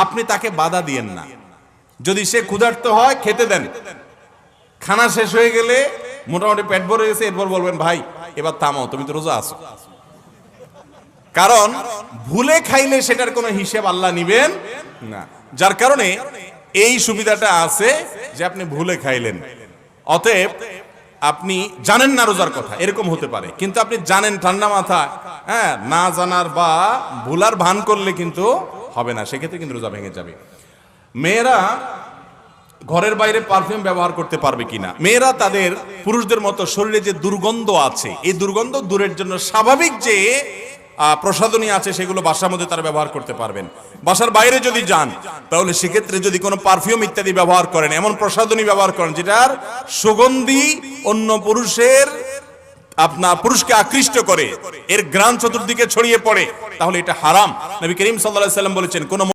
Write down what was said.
আপনি তাকে বাধা দিয়েন না। যদি সে ক্ষুধার্ত হয় খেতে দেন। খানা শেষ হয়ে গেলে মোটামুটি পেট ভরে গেছে, এরপর বলবেন ভাই এবার থামাও, তুমি তো রোজা আছো। কারণ ভুলে খাইলে সেটার কোনো হিসেব আল্লাহ নিবেন না। যার কারণে এই সুবিধাটা আছে যে আপনি ভুলে খাইলেন, অতএব আপনি জানেন না রোজার কথা, এরকম হতে পারে, কিন্তু আপনি জানেন ঠান্ডা মাথায়, হ্যাঁ, না জানার বা ভুলার ভান করলে কিন্তু হবে না, সেক্ষেত্রে কিন্তু রোজা ভেঙে যাবে। মেয়েরা ঘরের বাইরে পারফিউম ব্যবহার করতে পারবে কিনা? মেয়েরা তাদের পুরুষদের মতো শরীরে যে দুর্গন্ধ আছে, এই দুর্গন্ধ দূরের জন্য স্বাভাবিক যে প্রসাধনী আছে সেগুলো বাসার মধ্যে তারা ব্যবহার করতে পারবেন। বাসার বাইরে যদি যান তাহলে সেক্ষেত্রে যদি কোনো পারফিউম ইত্যাদি ব্যবহার করেন, এমন প্রসাধনী ব্যবহার করেন যেটার সুগন্ধি অন্য পুরুষকে আকৃষ্ট করে, এর ঘ্রাণ চতুর্দিকে ছড়িয়ে পড়ে, তাহলে এটা হারাম। নবী করিম সাল্লাল্লাহু আলাইহি ওয়াসাল্লাম বলেছেন কোন